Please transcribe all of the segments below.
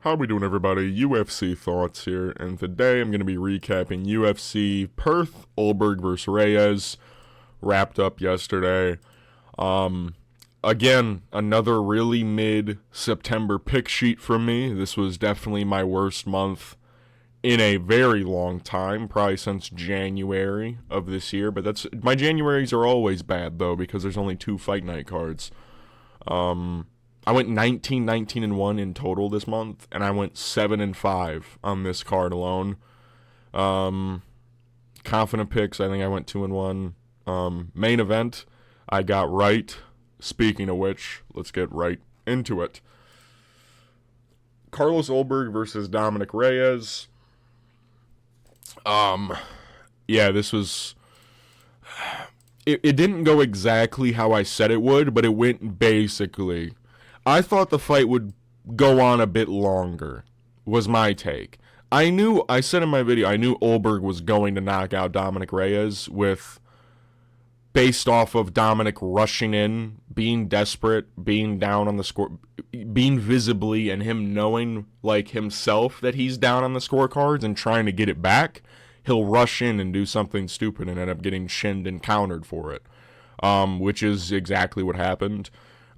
How we doing, everybody? UFC Thoughts here, and today I'm going to be recapping UFC Perth, Ulberg vs. Reyes, wrapped up yesterday. Again, another really mid-September pick sheet from me. This was definitely my worst month in a very long time, probably since January of this year, but my Januaries are always bad, though, because there's only 2 fight night cards. I went 19-19-1 in total this month, and I went 7-5 on this card alone. Confident picks, I think I went 2-1. Main event, I got right. Speaking of which, let's get right into it. Carlos Ulberg versus Dominic Reyes. This was... It didn't go exactly how I said it would, but it went basically... I thought the fight would go on a bit longer, was my take. I said in my video, I knew Ulberg was going to knock out Dominic Reyes based off of Dominic rushing in, being desperate, being down on the score, being visibly, and him knowing, like, himself that he's down on the scorecards and trying to get it back. He'll rush in and do something stupid and end up getting shinned and countered for it, which is exactly what happened.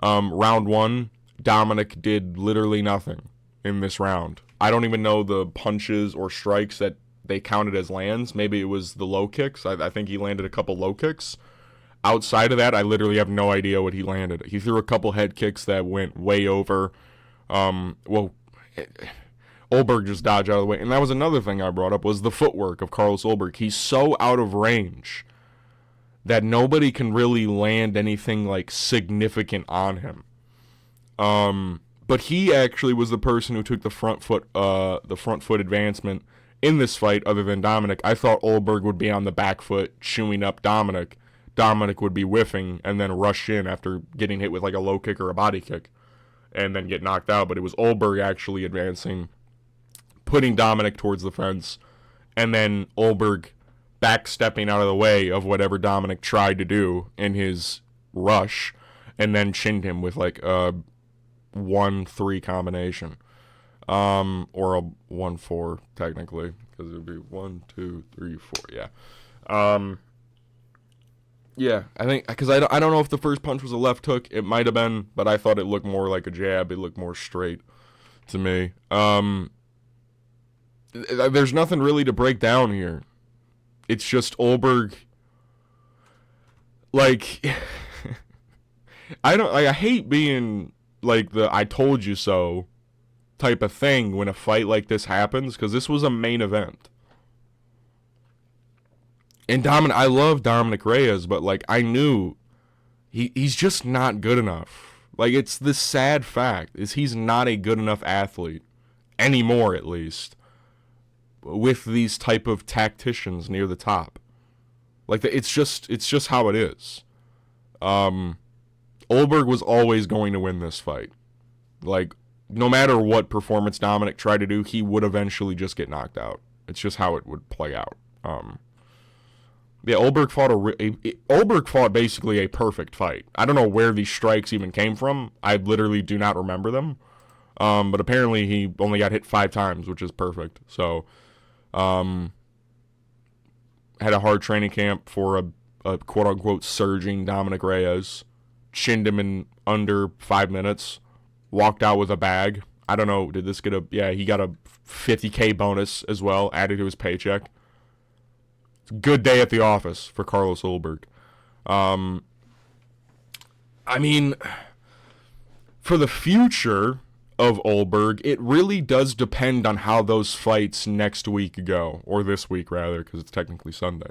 Round 1, Dominic did literally nothing in this round. I don't even know the punches or strikes that they counted as lands. Maybe it was the low kicks. I think he landed a couple low kicks. Outside of that, I literally have no idea what he landed. He threw a couple head kicks that went way over. Ulberg just dodged out of the way. And that was another thing I brought up, was the footwork of Carlos Ulberg. He's so out of range that nobody can really land anything like significant on him. But he actually was the person who took the front foot advancement in this fight, other than Dominic. I thought Ulberg would be on the back foot, chewing up Dominic. Dominic would be whiffing and then rush in after getting hit with like a low kick or a body kick and then get knocked out. But it was Ulberg actually advancing, putting Dominic towards the fence, and then Ulberg backstepping out of the way of whatever Dominic tried to do in his rush, and then chinned him with like a 1-3 combination, or a 1-4 technically, because it would be 1, 2, 3, 4. Yeah, I think because I don't know if the first punch was a left hook. It might have been, but I thought it looked more like a jab. It looked more straight to me. There's nothing really to break down here. It's just Ulberg, like, I hate being like the "I told you so" type of thing when a fight like this happens, because this was a main event. And I love Dominic Reyes, but like I knew he's just not good enough. Like, it's the sad fact is he's not a good enough athlete anymore, at least, with these type of tacticians near the top. Like, it's just how it is. Ulberg was always going to win this fight. Like, no matter what performance Dominic tried to do, he would eventually just get knocked out. It's just how it would play out. Ulberg fought basically a perfect fight. I don't know where these strikes even came from. I literally do not remember them. But apparently he only got hit 5 times, which is perfect. So, had a hard training camp for a quote-unquote surging Dominic Reyes. Chinned him in under 5 minutes. Walked out with a bag. I don't know, did this get he got a $50K bonus as well, added to his paycheck. It's a good day at the office for Carlos Ulberg. I mean, for the future of Ulberg, it really does depend on how those fights next week go, or this week rather, because it's technically Sunday.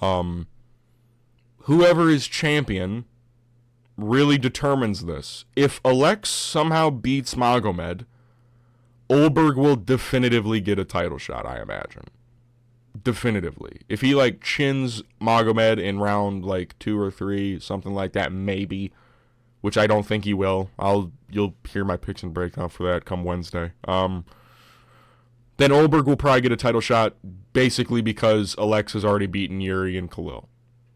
Whoever is champion really determines this. If Alex somehow beats Magomed, Ulberg will definitively get a title shot, I imagine. Definitively. If he like chins Magomed in round like 2 or 3, something like that, maybe, which I don't think he will. You'll hear my picks and breakdown for that come Wednesday. Then Ulberg will probably get a title shot, basically because Alex has already beaten Yuri and Khalil.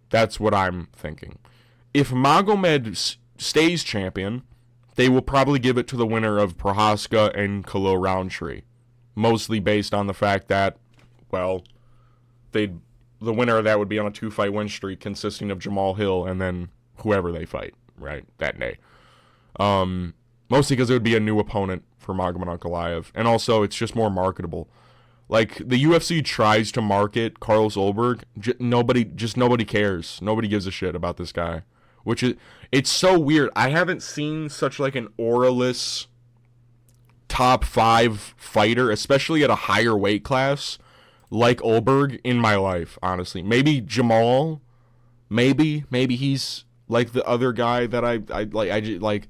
That's what I'm thinking. If Magomed stays champion, they will probably give it to the winner of Prohaska and Khalil Roundtree, mostly based on the fact that, well, the winner of that would be on a 2-fight win streak consisting of Jamal Hill and then whoever they fight, right, that day. Mostly because it would be a new opponent for Magomed Ankalaev, and also it's just more marketable. Like, the UFC tries to market Carlos Ulberg, nobody cares. Nobody gives a shit about this guy, which is, it's so weird. I haven't seen such like an auraless top 5 fighter, especially at a higher weight class, like Ulberg in my life, honestly. Maybe Jamal, maybe he's like the other guy that I like.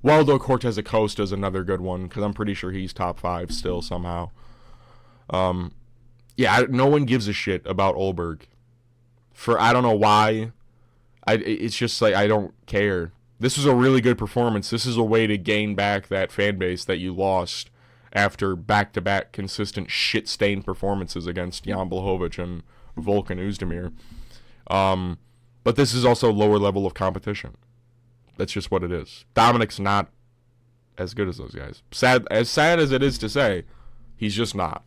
Waldo Cortez Acosta is another good one, because I'm pretty sure he's top 5 still somehow. No one gives a shit about Ulberg. I don't know why. It's just like, I don't care. This was a really good performance. This is a way to gain back that fan base that you lost after back-to-back consistent shit-stained performances against Jan Blachowicz and Volkan Oezdemir. But this is also lower level of competition. That's just what it is. Dominic's not as good as those guys. Sad as it is to say, he's just not.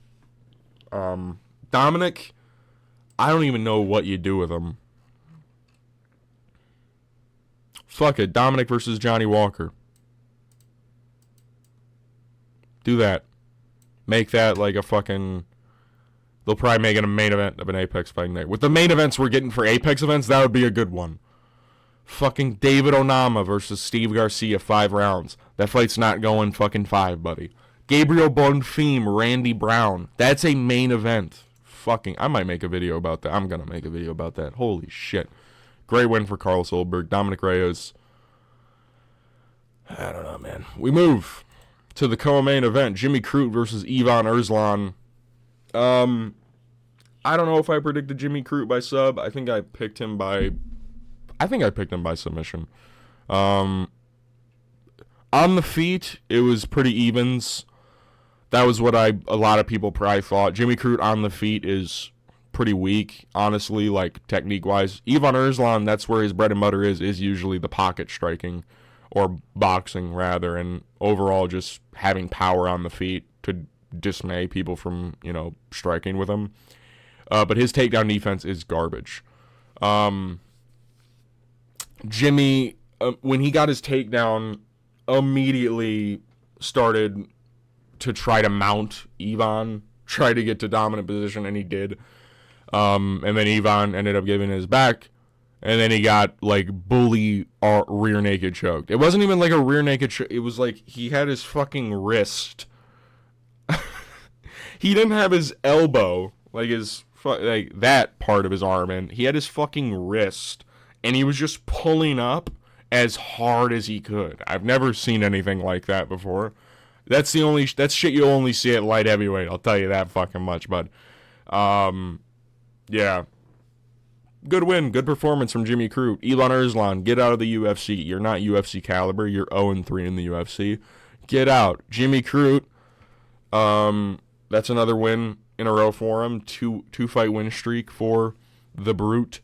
Dominic, I don't even know what you do with him. Fuck it. Dominic versus Johnny Walker. Do that. Make that like a fucking... They'll probably make it a main event of an Apex fighting night. With the main events we're getting for Apex events, that would be a good one. Fucking David Onama versus Steve Garcia, 5 rounds. That fight's not going fucking 5, buddy. Gabriel Bonfim, Randy Brown. That's a main event. Fucking, I might make a video about that. I'm gonna make a video about that. Holy shit. Great win for Carlos Ulberg. Dominic Reyes. I don't know, man. We move to the co-main event. Jimmy Crute versus Ivan Erslan. I don't know if I predicted Jimmy Crute by sub. I think I picked him by submission. On the feet, it was pretty evens. That was what a lot of people probably thought. Jimmy Crute on the feet is pretty weak, honestly, like technique-wise. Ivan Erslan, that's where his bread and butter is usually the pocket striking, or boxing, rather, and overall just having power on the feet to dismay people from, striking with him. But his takedown defense is garbage. Jimmy, when he got his takedown, immediately started to try to mount Ivan, try to get to dominant position, and he did. And then Ivan ended up giving his back, and then he got, like, bully rear naked choked. It wasn't even like a rear naked choke. It was like he had his fucking wrist. He didn't have his elbow, like that part of his arm, and he had his fucking wrist, and he was just pulling up as hard as he could. I've never seen anything like that before. That's shit you'll only see at light heavyweight, I'll tell you that fucking much, but, yeah. Good win, good performance from Jimmy Crute. Ivan Erslan, get out of the UFC. You're not UFC caliber, you're 0-3 in the UFC. Get out. Jimmy Crute, that's another win in a row for him. Two fight win streak for the Brute.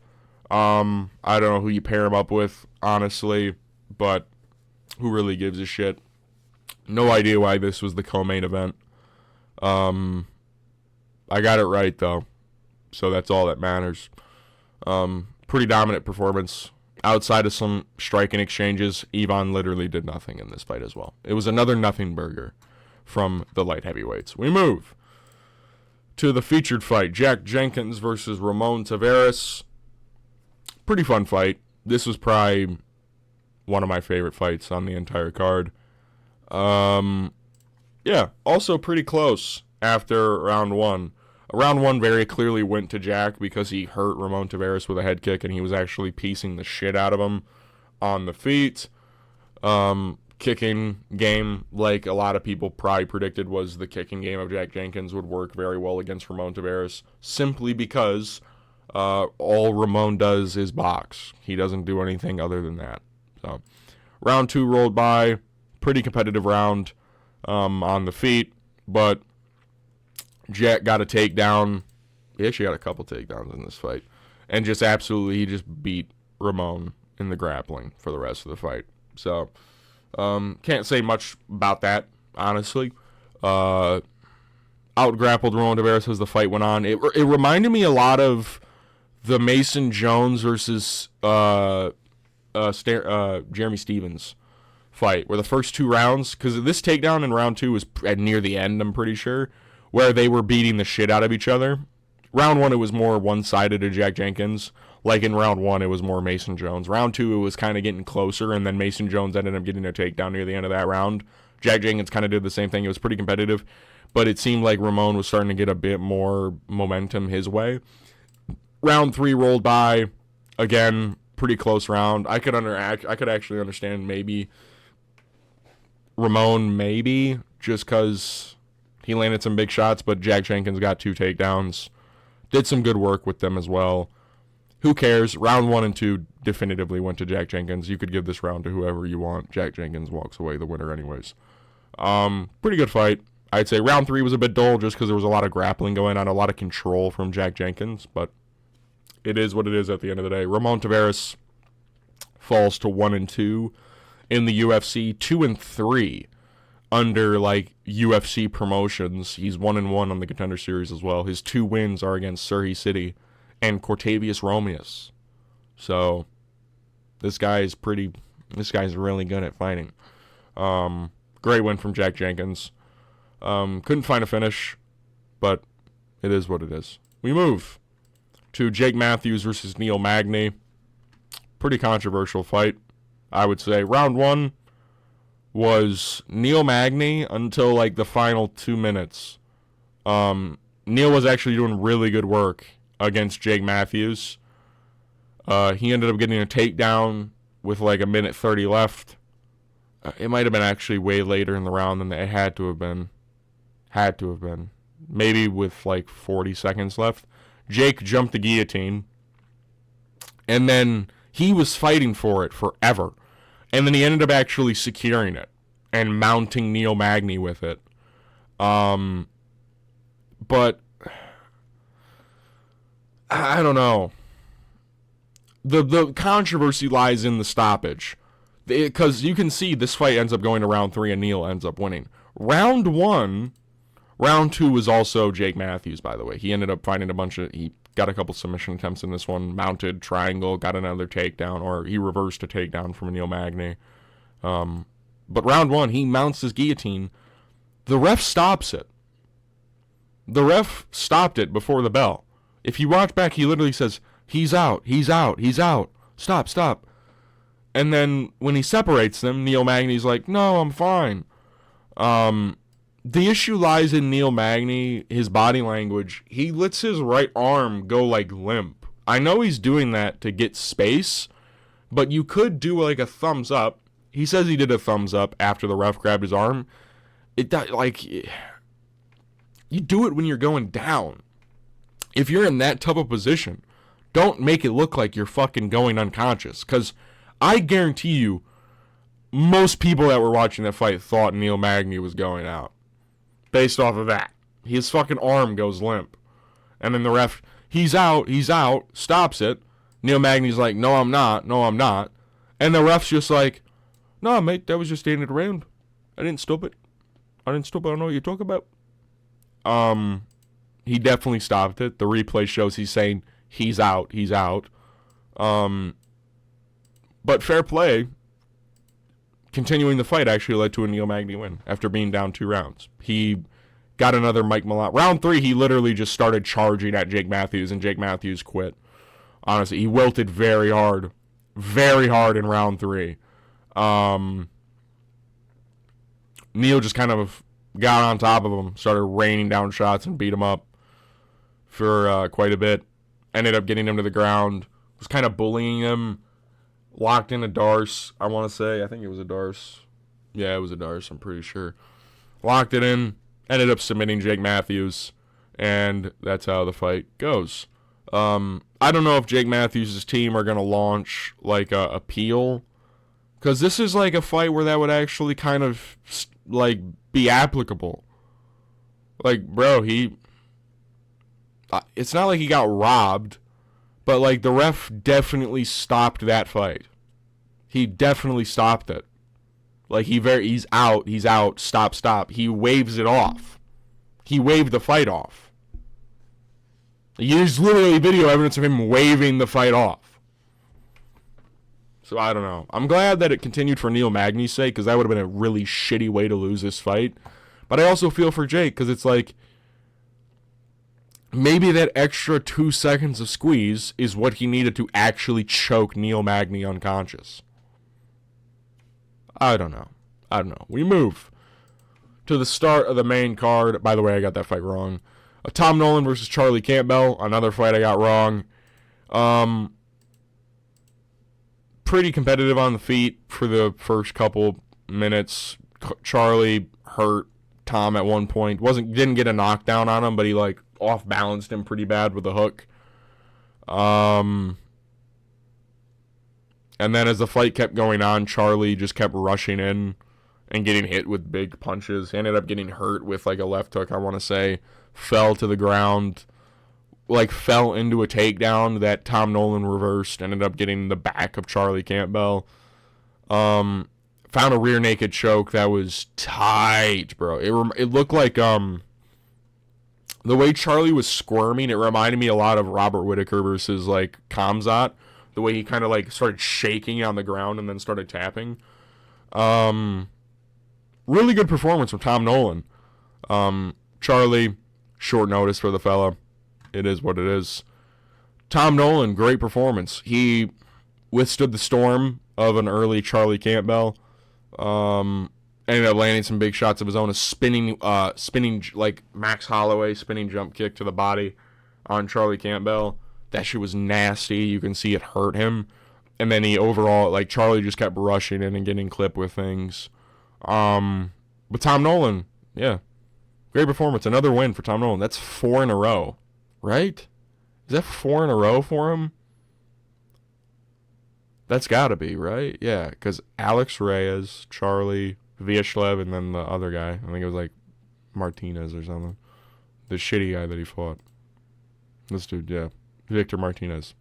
I don't know who you pair him up with, honestly, but who really gives a shit? No idea why this was the co-main event. I got it right, though, so that's all that matters. Pretty dominant performance. Outside of some striking exchanges, Ivan literally did nothing in this fight as well. It was another nothing burger from the light heavyweights. We move to the featured fight, Jack Jenkins versus Ramon Taveras. Pretty fun fight. This was probably one of my favorite fights on the entire card. Yeah, also pretty close after round one. Round one very clearly went to Jack because he hurt Ramon Taveras with a head kick, and he was actually piecing the shit out of him on the feet. Kicking game, like a lot of people probably predicted, was the kicking game of Jack Jenkins would work very well against Ramon Taveras, simply because all Ramon does is box. He doesn't do anything other than that. So, round two rolled by. Pretty competitive round on the feet, but Jack got a takedown. He actually got a couple takedowns in this fight, and he just beat Ramon in the grappling for the rest of the fight. So, Can't say much about that, honestly. Out-grappled Ramon Tavares as the fight went on. It reminded me a lot of the Mason Jones versus Jeremy Stevens fight, where the first 2 rounds, because this takedown in round 2 was near the end, I'm pretty sure, where they were beating the shit out of each other. Round 1, it was more one-sided to Jack Jenkins. Like in round 1, it was more Mason Jones. Round 2, it was kind of getting closer, and then Mason Jones ended up getting a takedown near the end of that round. Jack Jenkins kind of did the same thing. It was pretty competitive, but it seemed like Ramon was starting to get a bit more momentum his way. Round 3 rolled by. Again, pretty close round. I could actually understand maybe Ramon, just because he landed some big shots, but Jack Jenkins got 2 takedowns. Did some good work with them as well. Who cares? Round 1 and 2 definitively went to Jack Jenkins. You could give this round to whoever you want. Jack Jenkins walks away the winner anyways. Pretty good fight. I'd say round 3 was a bit dull just because there was a lot of grappling going on, a lot of control from Jack Jenkins, but it is what it is at the end of the day. Ramon Tavares falls to 1 and 2 in the UFC, 2 and 3 under like UFC promotions. He's 1 and 1 on the Contender Series as well. His 2 wins are against Surrey City and Cortavius Romeus. So this guy's really good at fighting. Great win from Jack Jenkins. Couldn't find a finish, but it is what it is. We move to Jake Matthews versus Neil Magny. Pretty controversial fight, I would say. Round 1 was Neil Magny until like the final 2 minutes. Neil was actually doing really good work against Jake Matthews. He ended up getting a takedown with like a minute 30 left. It might have been actually way later in the round than it had to have been. Maybe with like 40 seconds left. Jake jumped the guillotine. And then he was fighting for it forever. And then he ended up actually securing it and mounting Neil Magny with it. But I don't know. The controversy lies in the stoppage. Because you can see this fight ends up going to round 3 and Neil ends up winning. Round 2 was also Jake Matthews, by the way. He ended up finding he got a couple submission attempts in this one, mounted triangle, got another takedown, or he reversed a takedown from Neil Magny. But round 1, he mounts his guillotine. The ref stops it. The ref stopped it before the bell. If you watch back, he literally says, he's out. Stop. And then when he separates them, Neil Magny's like, no, I'm fine. The issue lies in Neil Magny, his body language. He lets his right arm go like limp. I know he's doing that to get space, but you could do like a thumbs up. He says he did a thumbs up after the ref grabbed his arm. You do it when you're going down. If you're in that tough a position, don't make it look like you're fucking going unconscious. Because I guarantee you, most people that were watching that fight thought Neil Magny was going out. Based off of that. His fucking arm goes limp. And then the ref, he's out, stops it. Neil Magny's like, no, I'm not. And the ref's just like, no, mate, that was just standing around. I didn't stop it. I don't know what you're talking about. He definitely stopped it. The replay shows he's saying he's out. But fair play. Continuing the fight actually led to a Neil Magny win after being down 2 rounds. He got another Mike Malott. Round 3, he literally just started charging at Jake Matthews, and Jake Matthews quit. Honestly, he wilted very hard in round 3. Neil just kind of got on top of him, started raining down shots and beat him up for quite a bit. Ended up getting him to the ground, was kind of bullying him, locked in a Darce, I want to say. I think it was a Darce. Yeah, it was a Darce, I'm pretty sure. Locked it in, ended up submitting Jake Matthews, and that's how the fight goes. I don't know if Jake Matthews' team are going to launch like a appeal, because this is like a fight where that would actually kind of like be applicable. Like, bro, it's not like he got robbed, but like the ref definitely stopped that fight. He definitely stopped it. Like, he's out, stop. He waves it off. He waved the fight off. There's literally video evidence of him waving the fight off. So, I don't know. I'm glad that it continued for Neil Magny's sake, because that would have been a really shitty way to lose this fight. But I also feel for Jake, because it's like, maybe that extra 2 seconds of squeeze is what he needed to actually choke Neil Magny unconscious. I don't know. We move to the start of the main card. By the way, I got that fight wrong. Tom Nolan versus Charlie Campbell. Another fight I got wrong. Pretty competitive on the feet for the first couple minutes. Charlie hurt Tom at one point. Didn't get a knockdown on him, but he like off balanced him pretty bad with a hook. And then as the fight kept going on, Charlie just kept rushing in and getting hit with big punches. He ended up getting hurt with like a left hook, I want to say. Fell to the ground, like fell into a takedown that Tom Nolan reversed. Ended up getting the back of Charlie Campbell. Found a rear naked choke that was tight, bro. It looked like the way Charlie was squirming, it reminded me a lot of Robert Whittaker versus like Khamzat. The way he kind of like started shaking on the ground and then started tapping. Really good performance from Tom Nolan. Charlie, short notice for the fella. It is what it is. Tom Nolan, great performance. He withstood the storm of an early Charlie Campbell. Ended up landing some big shots of his own. A spinning like Max Holloway spinning jump kick to the body on Charlie Campbell. That shit was nasty. You can see it hurt him. And then he overall, like, Charlie just kept rushing in and getting clipped with things. But Tom Nolan, yeah. Great performance. Another win for Tom Nolan. That's 4 in a row, right? Is that 4 in a row for him? That's got to be, right? Yeah, because Alex Reyes, Charlie, Vyashlev, and then the other guy. I think it was like Martinez or something. The shitty guy that he fought. This dude, yeah. Victor Martinez.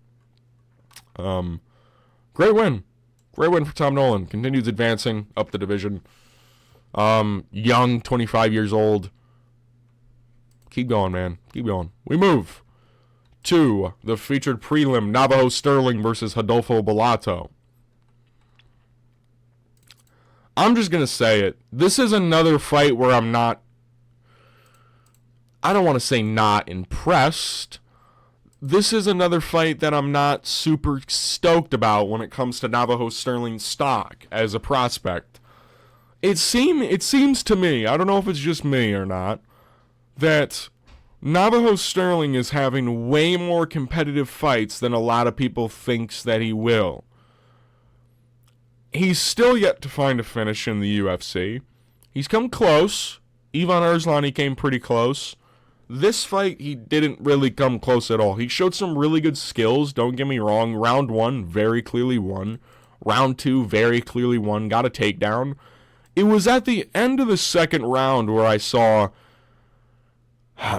Great win. Great win for Tom Nolan. Continues advancing up the division. Young, 25 years old. Keep going, man. Keep going. We move to the featured prelim, Navajo Sterling versus Rodolfo Bellato. I'm just going to say it. This is another fight where I don't want to say not impressed. This is another fight that I'm not super stoked about when it comes to Navajo Sterling's stock as a prospect. It seems to me, I don't know if it's just me or not, that Navajo Sterling is having way more competitive fights than a lot of people thinks that he will. He's still yet to find a finish in the UFC. He's come close. Ivan Arslan, came pretty close. This fight, he didn't really come close at all. He showed some really good skills, don't get me wrong. Round 1, very clearly won. Round 2, very clearly won. Got a takedown. It was at the end of the second round where I saw,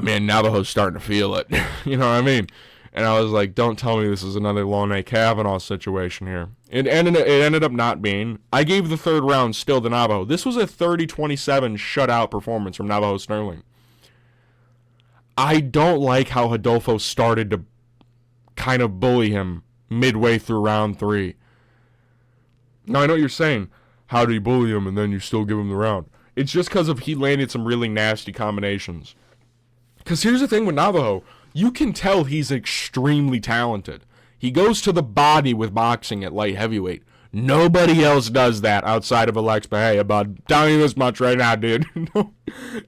man, Navajo's starting to feel it. You know what I mean? And I was like, don't tell me this is another Lone Kavanaugh situation here. It ended up not being. I gave the third round still to Navajo. This was a 30-27 shutout performance from Navajo Sterling. I don't like how Rodolfo started to kind of bully him midway through round 3. Now, I know what you're saying. How do you bully him and then you still give him the round? It's just because he landed some really nasty combinations. Because here's the thing with Navajo. You can tell he's extremely talented. He goes to the body with boxing at light heavyweight. Nobody else does that outside of Alex Bahia, bud. Telling you this much right now, dude.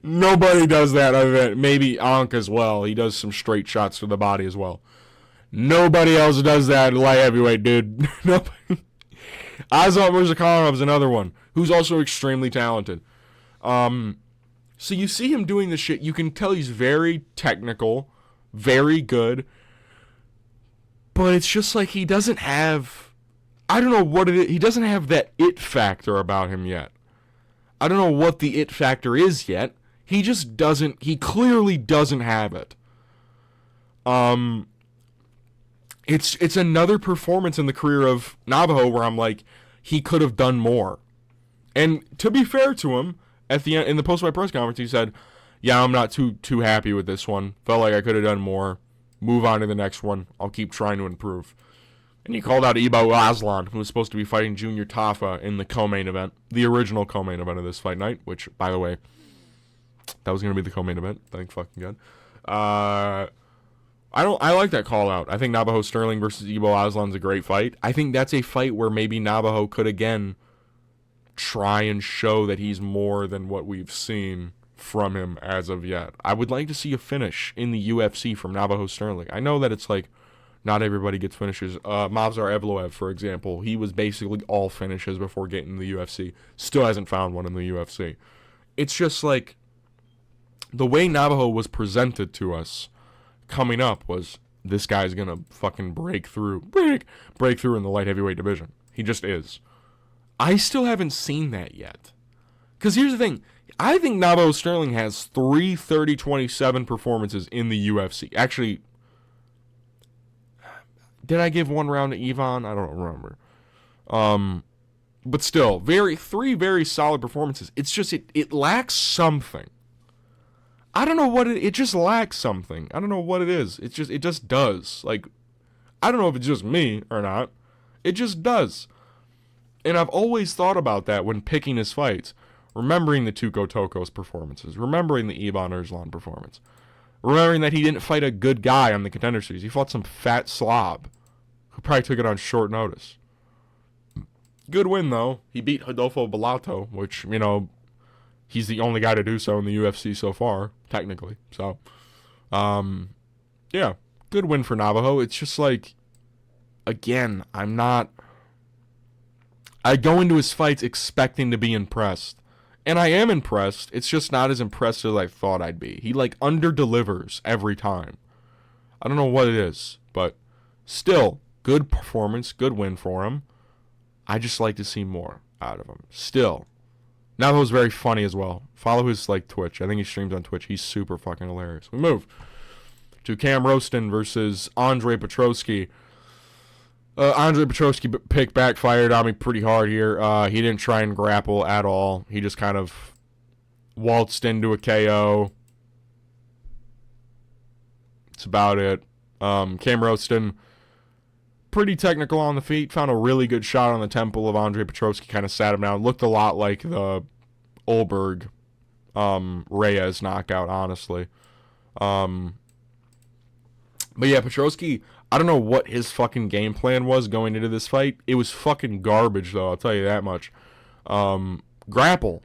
Nobody does that other than maybe Ankh as well. He does some straight shots to the body as well. Nobody else does that at light heavyweight, dude. Nobody. Azat Mirzakanov's another one who's also extremely talented. So you see him doing this shit. You can tell he's very technical, very good. But it's just like he doesn't have... I don't know what it is. He doesn't have that it factor about him yet. I don't know what the it factor is yet. He just doesn't. He clearly doesn't have it. It's another performance in the career of Navajo where I'm like, he could have done more. And to be fair to him, at the end in the post-fight press conference, he said, "Yeah, I'm not too happy with this one. Felt like I could have done more. Move on to the next one. I'll keep trying to improve." And he called out Ibo Aslan, who was supposed to be fighting Junior Tafa in the co-main event, the original co-main event of this fight night. Which, by the way, that was going to be the co-main event. Thank fucking God. I like that call out. I think Navajo Sterling versus Ibo Aslan's a great fight. I think that's a fight where maybe Navajo could again try and show that he's more than what we've seen from him as of yet. I would like to see a finish in the UFC from Navajo Sterling. I know that it's like not everybody gets finishes. Mavzar Evloev, for example, he was basically all finishes before getting to the UFC. Still hasn't found one in the UFC. It's just like the way Navajo was presented to us coming up was this guy's gonna fucking break through in the light heavyweight division. He just is. I still haven't seen that yet. Because here's the thing. I think Navajo Sterling has 3 30-27 performances in the UFC. Actually, did I give one round to Ivan? I don't remember. But still, 3 very solid performances. It's just, it lacks something. I don't know what it just lacks something. I don't know what it is. It just does. Like, I don't know if it's just me or not. It just does. And I've always thought about that when picking his fights. Remembering the Tuco Toko's performances. Remembering the Ivan Erslan performance. Remembering that he didn't fight a good guy on the Contender Series. He fought some fat slob who probably took it on short notice. Good win, though. He beat Rodolfo Bellato, which, you know, he's the only guy to do so in the UFC so far, technically. So, yeah, good win for Navajo. It's just like, again, I go into his fights expecting to be impressed. And I am impressed. It's just not as impressed as I thought I'd be. He, like, under-delivers every time. I don't know what it is, but still, good performance, good win for him. I just like to see more out of him. Still. Navajo's very funny as well. Follow his, like, Twitch. I think he streams on Twitch. He's super fucking hilarious. We move to Cam Roston versus Andre Petroski. Andre Petroski pick backfired on me pretty hard here. He didn't try and grapple at all. He just kind of waltzed into a KO. That's about it. Cam Roston, pretty technical on the feet. Found a really good shot on the temple of Andre Petroski. Kind of sat him down. Looked a lot like the Ulberg Reyes knockout, honestly. But yeah, Petroski, I don't know what his fucking game plan was going into this fight. It was fucking garbage, though, I'll tell you that much. Grapple.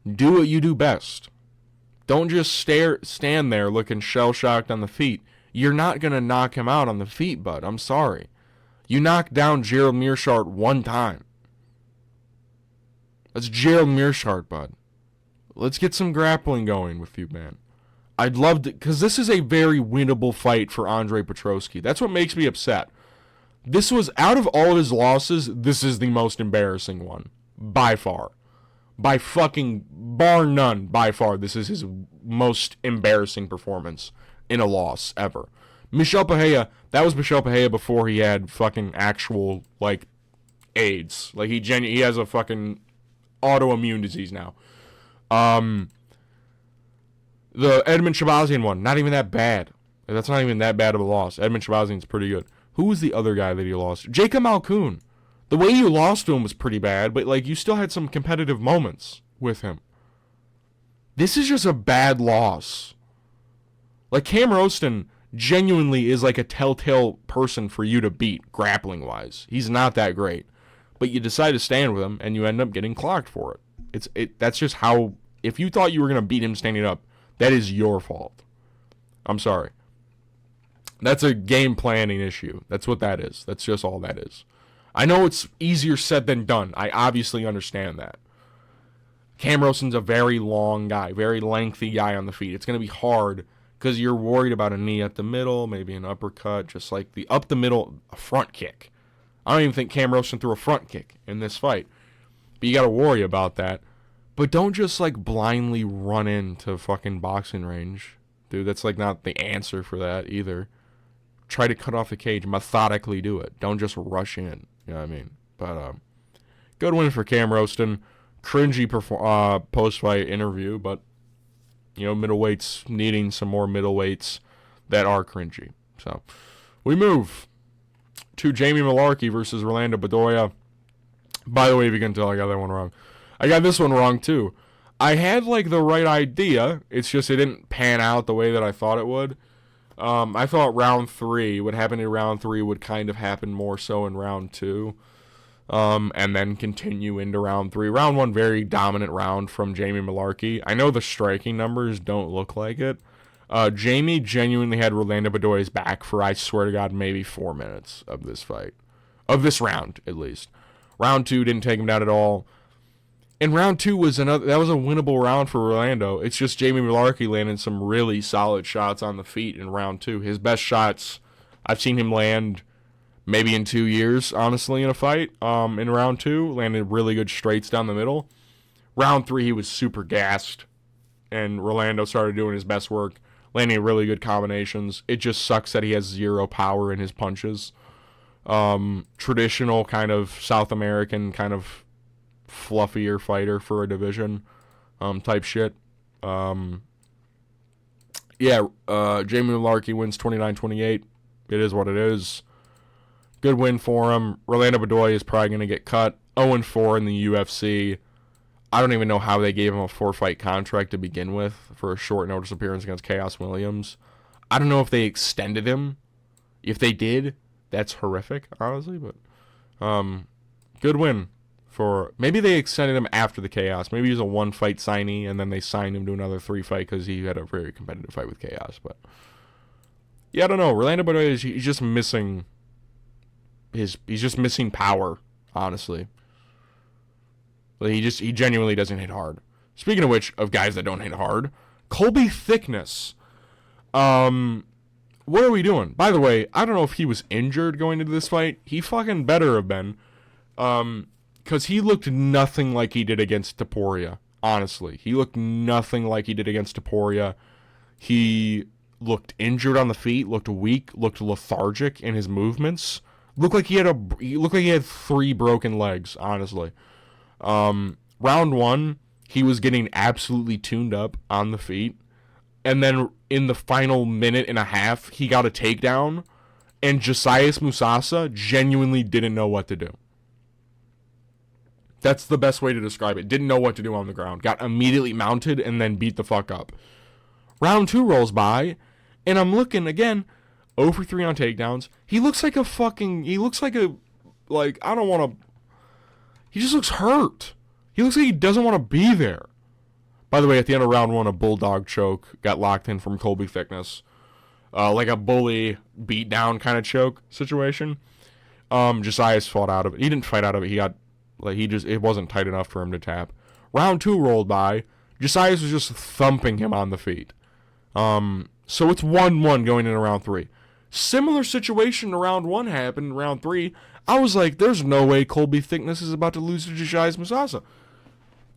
Do what you do best. Don't just stand there looking shell-shocked on the feet. You're not going to knock him out on the feet, bud. I'm sorry. You knocked down Gerald Meerschaert one time. That's Gerald Meerschaert, bud. Let's get some grappling going with you, man. I'd love to, because this is a very winnable fight for Andre Petroski. That's what makes me upset. This was, out of all of his losses, this is the most embarrassing one. By far. By fucking, bar none, by far, this is his most embarrassing performance in a loss ever. Michel Pereira, that was Michel Pereira before he had fucking actual, like, AIDS. Like, he has a fucking autoimmune disease now. The Edmund Shabazian one, not even that bad. That's not even that bad of a loss. Edmund Shabazian's pretty good. Who was the other guy that he lost? Jacob Malkoon. The way you lost to him was pretty bad, but, like, you still had some competitive moments with him. This is just a bad loss. Like, Cam Roston genuinely is like a telltale person for you to beat, grappling-wise. He's not that great. But you decide to stand with him, and you end up getting clocked for it. That's just how, if you thought you were going to beat him standing up, that is your fault. I'm sorry. That's a game planning issue. That's what that is. That's just all that is. I know it's easier said than done. I obviously understand that. Cam Roston's a very long guy, very lengthy guy on the feet. It's going to be hard because you're worried about a knee at the middle, maybe an uppercut, just like the up the middle, a front kick. I don't even think Cam Roston threw a front kick in this fight. But you got to worry about that. But don't just, like, blindly run into fucking boxing range. Dude, that's, like, not the answer for that either. Try to cut off the cage. Methodically do it. Don't just rush in. You know what I mean? But, good win for Cam Roston. cringy post-fight interview, but, middleweights needing some more middleweights that are cringy. So, we move to Jamie Mullarkey versus Rolando Bedoya. By the way, if you can tell, I got that one wrong. I got this one wrong, too. I had, the right idea. It's just it didn't pan out the way that I thought it would. I thought round 3, what happened in round 3 would kind of happen more so in round 2. And then continue into round 3. Round 1, very dominant round from Jamie Mullarkey. I know the striking numbers don't look like it. Jamie genuinely had Rolando Bedoya's back for, I swear to God, maybe 4 minutes of this fight. Of this round, at least. Round 2 didn't take him down at all. And round 2 was that was a winnable round for Rolando. It's just Jamie Mullarkey landed some really solid shots on the feet in round 2. His best shots I've seen him land maybe in 2 years, honestly, in a fight. In round 2, landed really good straights down the middle. Round 3, he was super gassed, and Rolando started doing his best work, landing really good combinations. It just sucks that he has zero power in his punches. Traditional kind of South American kind of fluffier fighter for a division type shit. Jamie Mullarkey wins 29-28. It is what it is. Good win for him. Rolando Bedoya is probably going to get cut. 0-4 in the UFC. I don't even know how they gave him a 4-fight contract to begin with for a short notice appearance against Chaos Williams. I don't know if they extended him. If they did, that's horrific, honestly. But good win. Maybe they extended him after the Chaos. Maybe he was a 1-fight signee, and then they signed him to another 3-fight because he had a very competitive fight with Chaos. But yeah, I don't know. Rolando Bedoya, he's just missing he's just missing power, honestly. He genuinely doesn't hit hard. Speaking of which, of guys that don't hit hard, Colby Thickness. What are we doing? By the way, I don't know if he was injured going into this fight. He fucking better have been. Because he looked nothing like he did against Topuria, honestly. He looked nothing like he did against Topuria. He looked injured on the feet, looked weak, looked lethargic in his movements. Looked like he had 3 broken legs, honestly. Round 1, he was getting absolutely tuned up on the feet. And then in the final minute and a half, he got a takedown. And Josias Musasa genuinely didn't know what to do. That's the best way to describe it. Didn't know what to do on the ground. Got immediately mounted and then beat the fuck up. Round 2 rolls by, and I'm looking again, 0 for 3 on takedowns. He looks like he just looks hurt. He looks like he doesn't want to be there. By the way, at the end of round 1, a bulldog choke got locked in from Colby Thickness. Like a bully beatdown kind of choke situation. Josias fought out of it. He didn't fight out of it. It wasn't tight enough for him to tap. Round 2 rolled by. Josias was just thumping him on the feet. So it's 1-1 going into round 3. Similar situation to round 1 happened in round 3. I was like, there's no way Colby Thickness is about to lose to Josias Musasa.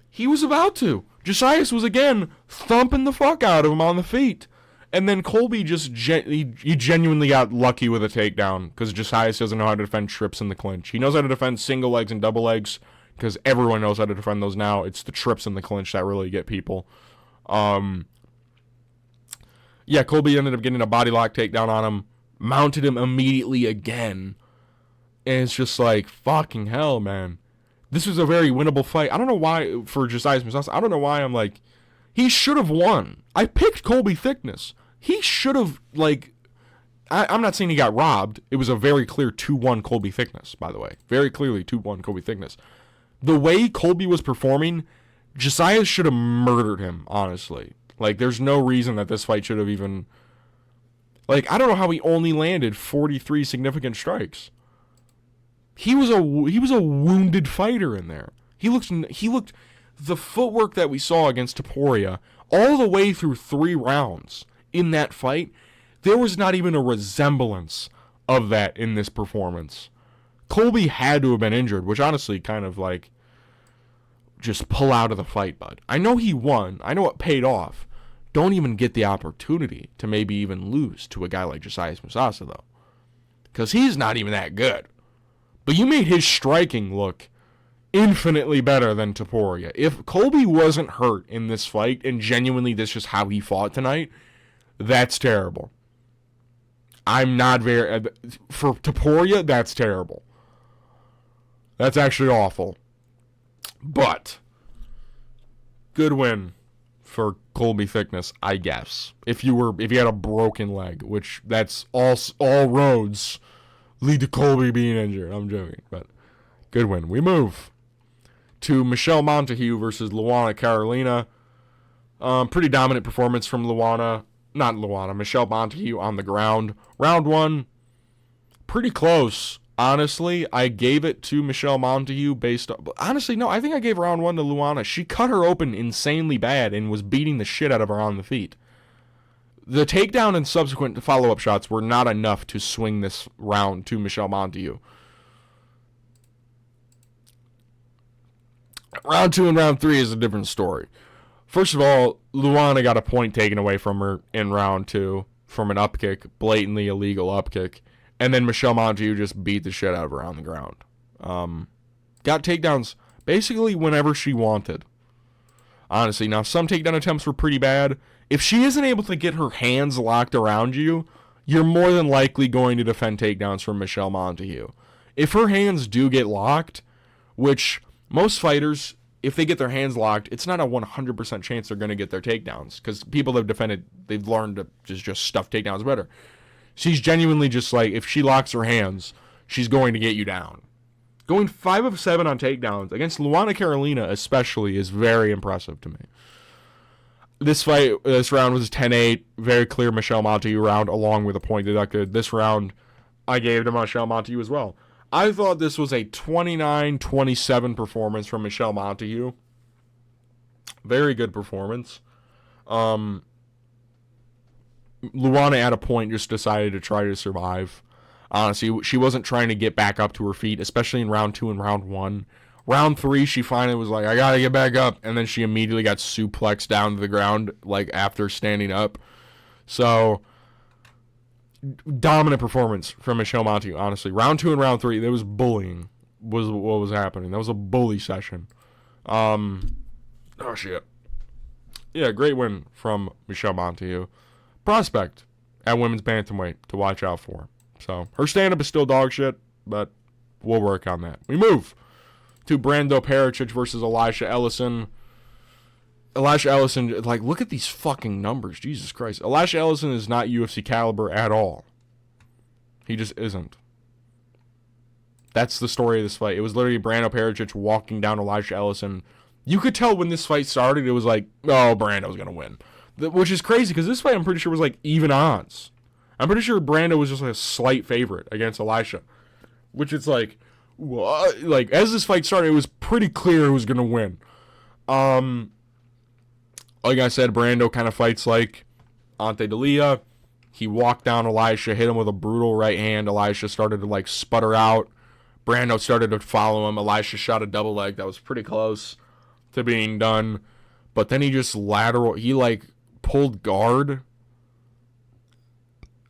He was about to. Josias was again thumping the fuck out of him on the feet. And then Colby just he genuinely got lucky with a takedown because Josias doesn't know how to defend trips in the clinch. He knows how to defend single legs and double legs because everyone knows how to defend those now. It's the trips in the clinch that really get people. Colby ended up getting a body lock takedown on him, mounted him immediately again. And it's just like, fucking hell, man. This was a very winnable fight. I don't know why, for Josias Musasa, I don't know why I'm like, he should have won. I picked Colby Thickness. He should have, I'm not saying he got robbed. It was a very clear 2-1 Colby Thickness, by the way. Very clearly 2-1 Colby Thickness. The way Colby was performing, Josias should have murdered him, honestly. There's no reason that this fight should have even... I don't know how he only landed 43 significant strikes. He was a wounded fighter in there. He looked the footwork that we saw against Topuria all the way through 3 rounds in that fight, there was not even a resemblance of that in this performance. Colby had to have been injured, which honestly kind of just pull out of the fight, bud. I know he won. I know it paid off. Don't even get the opportunity to maybe even lose to a guy like Josias Musasa, though. Because he's not even that good. But you made his striking look infinitely better than Topuria. If Colby wasn't hurt in this fight, and genuinely this is how he fought tonight, that's terrible. I'm not very... For Topuria, that's terrible. That's actually awful. But, good win for Colby Thickness, I guess. If you had a broken leg, which that's all roads lead to Colby being injured. I'm joking, but good win. We move to Michelle Montague versus Luana Carolina. Pretty dominant performance from Michelle Montague on the ground. Round 1, pretty close. Honestly, I gave it to Michelle Montague based on... Honestly, no, I think I gave round 1 to Luana. She cut her open insanely bad and was beating the shit out of her on the feet. The takedown and subsequent follow-up shots were not enough to swing this round to Michelle Montague. Round 2 and round 3 is a different story. First of all, Luana got a point taken away from her in round 2 from an upkick, blatantly illegal upkick. And then Michelle Montague just beat the shit out of her on the ground. Got takedowns basically whenever she wanted. Honestly, now some takedown attempts were pretty bad. If she isn't able to get her hands locked around you, you're more than likely going to defend takedowns from Michelle Montague. If her hands do get locked, which most fighters, if they get their hands locked, it's not a 100% chance they're going to get their takedowns. Because people that have defended, they've learned to just stuff takedowns better. She's genuinely just like, if she locks her hands, she's going to get you down. Going 5 of 7 on takedowns against Luana Carolina especially is very impressive to me. This round was 10-8, very clear Michelle Montague round along with a point deducted. This round I gave to Michelle Montague as well. I thought this was a 29-27 performance from Michelle Montague. Very good performance. Luana at a point just decided to try to survive. Honestly, she wasn't trying to get back up to her feet, especially in round 2 and round 1. Round 3, she finally was like, I gotta get back up. And then she immediately got suplexed down to the ground, like, after standing up. So, dominant performance from Michelle Montague, honestly. Round 2 and round 3, there was bullying, was what was happening. That was a bully session. Oh, shit. Yeah, great win from Michelle Montague. Prospect at women's bantamweight to watch out for. So, her stand-up is still dog shit, but we'll work on that. We move to Brando Pericic versus Elisha Ellison. Elisha Ellison, like, look at these fucking numbers. Jesus Christ. Elisha Ellison is not UFC caliber at all. He just isn't. That's the story of this fight. It was literally Brando Pericic walking down Elisha Ellison. You could tell when this fight started, it was like, oh, Brando's going to win. Which is crazy, because this fight, I'm pretty sure, was like even odds. I'm pretty sure Brando was just like a slight favorite against Elisha. Which it's like, what? Like, as this fight started, it was pretty clear who was going to win. Like I said, Brando kind of fights like Ante D'Elia. He walked down Elisha, hit him with a brutal right hand. Elisha started to like sputter out. Brando started to follow him. Elisha shot a double leg that was pretty close to being done. But then he just he like pulled guard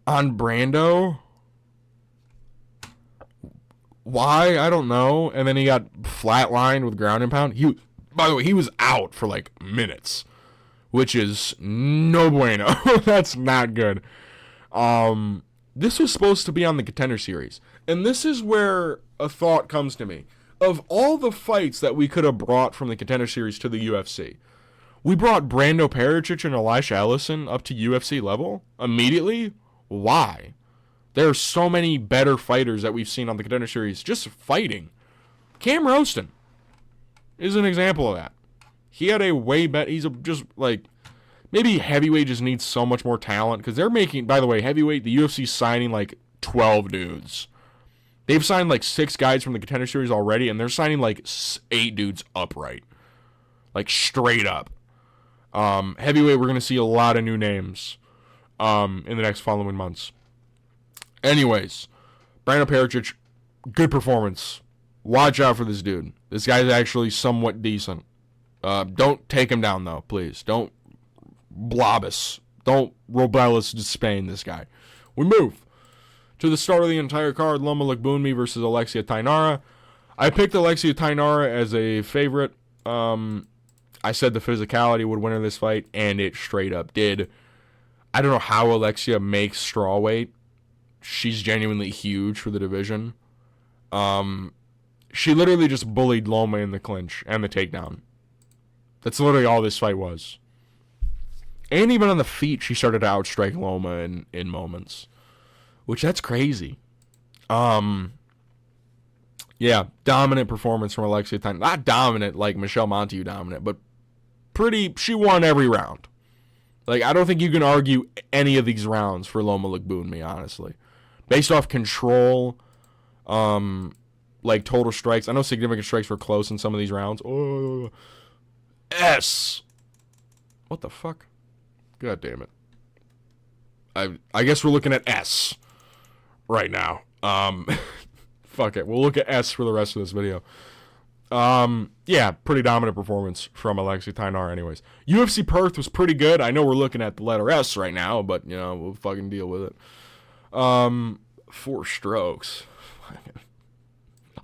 on Brando. Why? I don't know. And then he got flatlined with ground and pound. By the way, he was out for like minutes, which is no bueno. That's not good. This was supposed to be on the Contender Series. And this is where a thought comes to me. Of all the fights that we could have brought from the Contender Series to the UFC, we brought Brando Pericic and Elisha Ellison up to UFC level immediately? Why? There are so many better fighters that we've seen on the Contender Series just fighting. Cam Roston is an example of that. He had a way better... just like... Maybe heavyweight just needs so much more talent, because they're making... By the way, heavyweight, the UFC's signing like 12 dudes. They've signed like 6 guys from the Contender Series already, and they're signing like 8 dudes upright. Like straight up. Heavyweight, we're going to see a lot of new names in the next following months. Anyways, Brando Pericic, good performance. Watch out for this dude. This guy's actually somewhat decent. Don't take him down, though, please. Don't Blobus. Don't Robelis to Spain this guy. We move to the start of the entire card, Loma Lookboonmee versus Alexia Tainara. I picked Alexia Tainara as a favorite. I said the physicality would win in this fight, and it straight up did. I don't know how Alexia makes strawweight. She's genuinely huge for the division. She literally just bullied Loma in the clinch and the takedown. That's literally all this fight was. And even on the feet, she started to outstrike Loma in moments. Which, that's crazy. Yeah, dominant performance from Alexia Tainara. Not dominant like Michelle Montiel dominant, but she won every round. Like, I don't think you can argue any of these rounds for Loma Lookboonmee, honestly. Based off control, like total strikes. I know significant strikes were close in some of these rounds. Oh, S. What the fuck? God damn it. I guess we're looking at S right now. Fuck it. We'll look at S for the rest of this video. Yeah, pretty dominant performance from Alexia Tainara anyways. UFC Perth was pretty good. I know we're looking at the letter S right now, but, you know, we'll fucking deal with it. 4 strokes.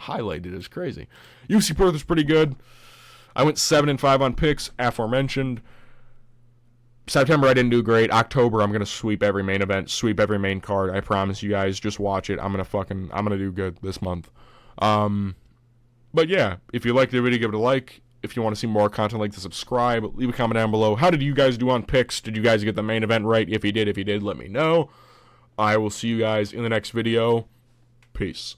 Highlighted is crazy. UFC Perth was pretty good. I went 7-5 on picks, aforementioned. September I didn't do great. October I'm gonna sweep every main event, sweep every main card. I promise you guys. Just watch it. I'm gonna do good this month. But yeah, if you liked the video, give it a like. If you want to see more content like this, subscribe. Leave a comment down below. How did you guys do on picks? Did you guys get the main event right? If you did, let me know. I will see you guys in the next video. Peace.